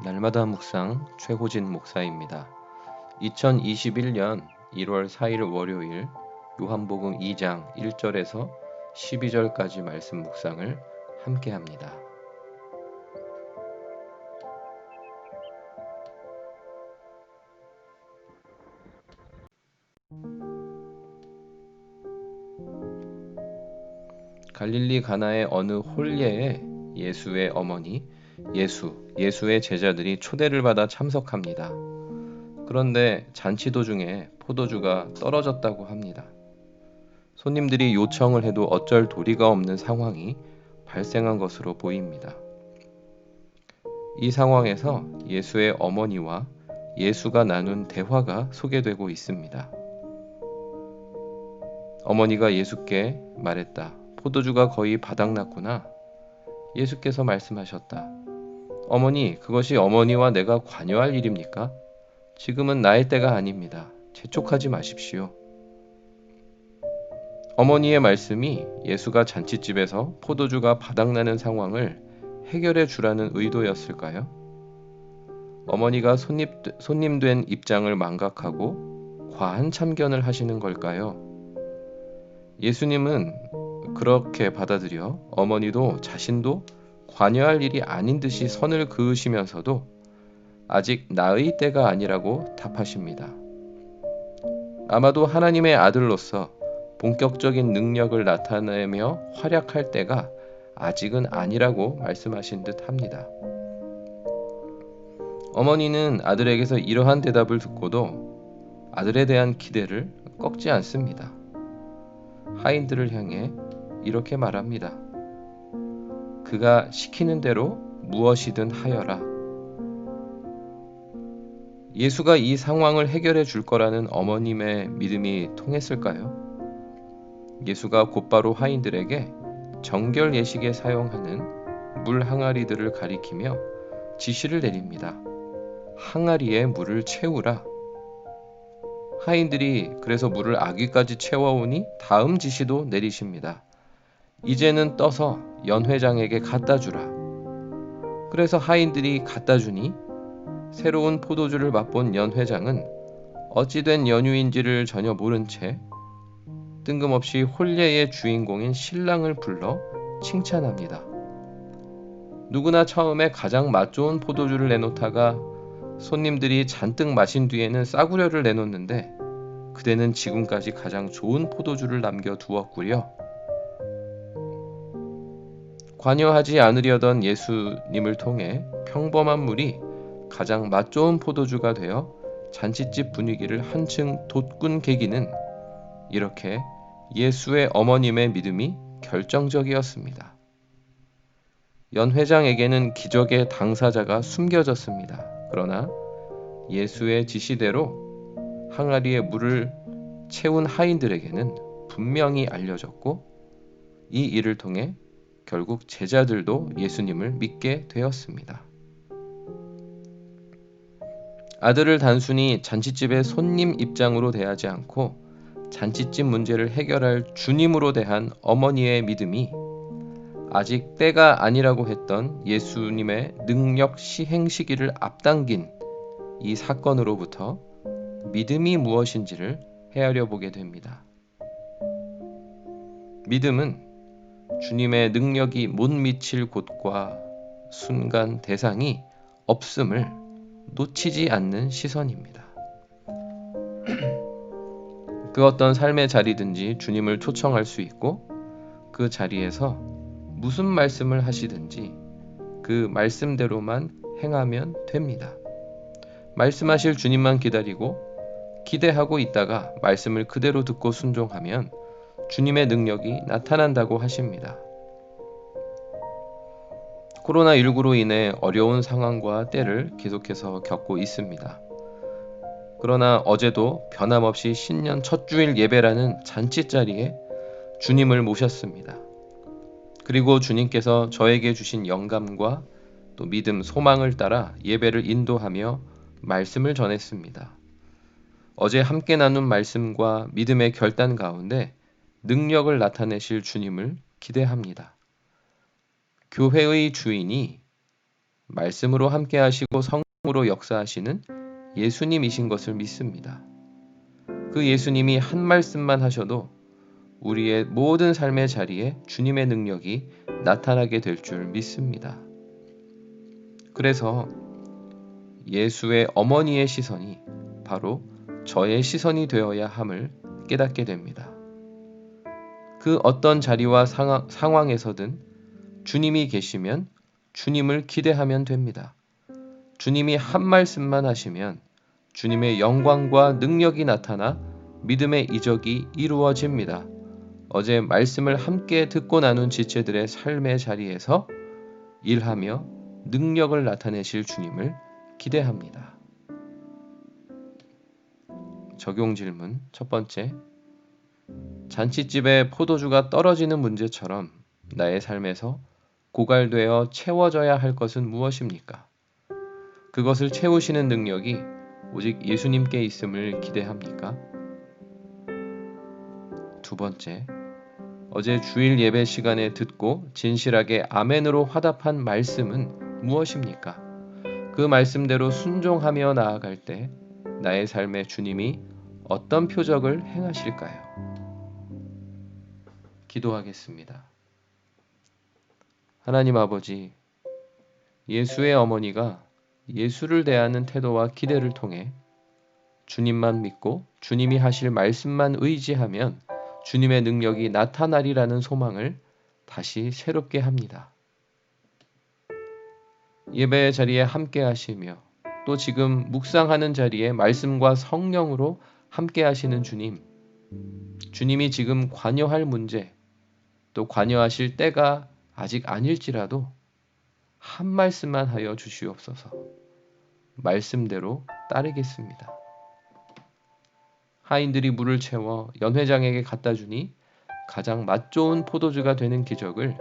날마다 묵상 최호진 목사입니다. 2021년 1월 4일 월요일 요한복음 2장 1절에서 12절까지 말씀 묵상을 함께 합니다. 갈릴리 가나의 어느 홀례에 예수의 어머니, 예수의 제자들이 초대를 받아 참석합니다. 그런데 잔치 도중에 포도주가 떨어졌다고 합니다. 손님들이 요청을 해도 어쩔 도리가 없는 상황이 발생한 것으로 보입니다. 이 상황에서 예수의 어머니와 예수가 나눈 대화가 소개되고 있습니다. 어머니가 예수께 말했다. 포도주가 거의 바닥났구나. 예수께서 말씀하셨다. 어머니, 그것이 어머니와 내가 관여할 일입니까? 지금은 나의 때가 아닙니다. 재촉하지 마십시오. 어머니의 말씀이 예수가 잔치집에서 포도주가 바닥나는 상황을 해결해 주라는 의도였을까요? 어머니가 손님된 입장을 망각하고 과한 참견을 하시는 걸까요? 예수님은 그렇게 받아들여 어머니도 자신도 관여할 일이 아닌 듯이 선을 그으시면서도 아직 나의 때가 아니라고 답하십니다. 아마도 하나님의 아들로서 본격적인 능력을 나타내며 활약할 때가 아직은 아니라고 말씀하신 듯 합니다. 어머니는 아들에게서 이러한 대답을 듣고도 아들에 대한 기대를 꺾지 않습니다. 하인들을 향해 이렇게 말합니다. 그가 시키는 대로 무엇이든 하여라. 예수가 이 상황을 해결해 줄 거라는 어머님의 믿음이 통했을까요? 예수가 곧바로 하인들에게 정결 예식에 사용하는 물 항아리들을 가리키며 지시를 내립니다. 항아리에 물을 채우라. 하인들이 그래서 물을 아귀까지 채워오니 다음 지시도 내리십니다. 이제는 떠서 연회장에게 갖다 주라. 그래서 하인들이 갖다 주니 새로운 포도주를 맛본 연회장은 어찌된 연유인지를 전혀 모른 채 뜬금없이 홀례의 주인공인 신랑을 불러 칭찬합니다. 누구나 처음에 가장 맛 좋은 포도주를 내놓다가 손님들이 잔뜩 마신 뒤에는 싸구려를 내놓는데 그대는 지금까지 가장 좋은 포도주를 남겨두었구려. 관여하지 않으려던 예수님을 통해 평범한 물이 가장 맛 좋은 포도주가 되어 잔치집 분위기를 한층 돋군 계기는 이렇게 예수의 어머님의 믿음이 결정적이었습니다. 연 회장에게는 기적의 당사자가 숨겨졌습니다. 그러나 예수의 지시대로 항아리에 물을 채운 하인들에게는 분명히 알려졌고 이 일을 통해 결국 제자들도 예수님을 믿게 되었습니다. 아들을 단순히 잔치집의 손님 입장으로 대하지 않고 잔치집 문제를 해결할 주님으로 대한 어머니의 믿음이 아직 때가 아니라고 했던 예수님의 능력 시행 시기를 앞당긴 이 사건으로부터 믿음이 무엇인지를 헤아려 보게 됩니다. 믿음은 주님의 능력이 못 미칠 곳과 순간 대상이 없음을 놓치지 않는 시선입니다. 그 어떤 삶의 자리든지 주님을 초청할 수 있고 그 자리에서 무슨 말씀을 하시든지 그 말씀대로만 행하면 됩니다. 말씀하실 주님만 기다리고 기대하고 있다가 말씀을 그대로 듣고 순종하면 주님의 능력이 나타난다고 하십니다. 코로나19로 인해 어려운 상황과 때를 계속해서 겪고 있습니다. 그러나 어제도 변함없이 신년 첫 주일 예배라는 잔치 자리에 주님을 모셨습니다. 그리고 주님께서 저에게 주신 영감과 또 믿음, 소망을 따라 예배를 인도하며 말씀을 전했습니다. 어제 함께 나눈 말씀과 믿음의 결단 가운데 능력을 나타내실 주님을 기대합니다. 교회의 주인이 말씀으로 함께 하시고 성령으로 역사하시는 예수님이신 것을 믿습니다. 그 예수님이 한 말씀만 하셔도 우리의 모든 삶의 자리에 주님의 능력이 나타나게 될 줄 믿습니다. 그래서 예수의 어머니의 시선이 바로 저의 시선이 되어야 함을 깨닫게 됩니다. 그 어떤 자리와 상황에서든 주님이 계시면 주님을 기대하면 됩니다. 주님이 한 말씀만 하시면 주님의 영광과 능력이 나타나 믿음의 이적이 이루어집니다. 어제 말씀을 함께 듣고 나눈 지체들의 삶의 자리에서 일하며 능력을 나타내실 주님을 기대합니다. 적용 질문 첫 번째. 잔칫집에 포도주가 떨어지는 문제처럼 나의 삶에서 고갈되어 채워져야 할 것은 무엇입니까? 그것을 채우시는 능력이 오직 예수님께 있음을 기대합니까? 두 번째. 어제 주일 예배 시간에 듣고 진실하게 아멘으로 화답한 말씀은 무엇입니까? 그 말씀대로 순종하며 나아갈 때 나의 삶에 주님이 어떤 표적을 행하실까요? 기도하겠습니다. 하나님 아버지, 예수의 어머니가 예수를 대하는 태도와 기대를 통해 주님만 믿고 주님이 하실 말씀만 의지하면 주님의 능력이 나타나리라는 소망을 다시 새롭게 합니다. 예배의 자리에 함께 하시며 또 지금 묵상하는 자리에 말씀과 성령으로 함께 하시는 주님, 주님이 지금 관여할 문제, 또 관여하실 때가 아직 아닐지라도 한 말씀만 하여 주시옵소서. 말씀대로 따르겠습니다. 하인들이 물을 채워 연회장에게 갖다 주니 가장 맛 좋은 포도주가 되는 기적을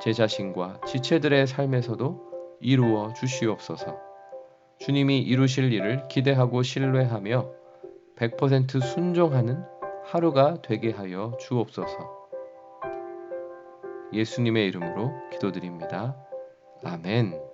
제 자신과 지체들의 삶에서도 이루어 주시옵소서. 주님이 이루실 일을 기대하고 신뢰하며 100% 순종하는 하루가 되게 하여 주옵소서. 예수님의 이름으로 기도드립니다. 아멘.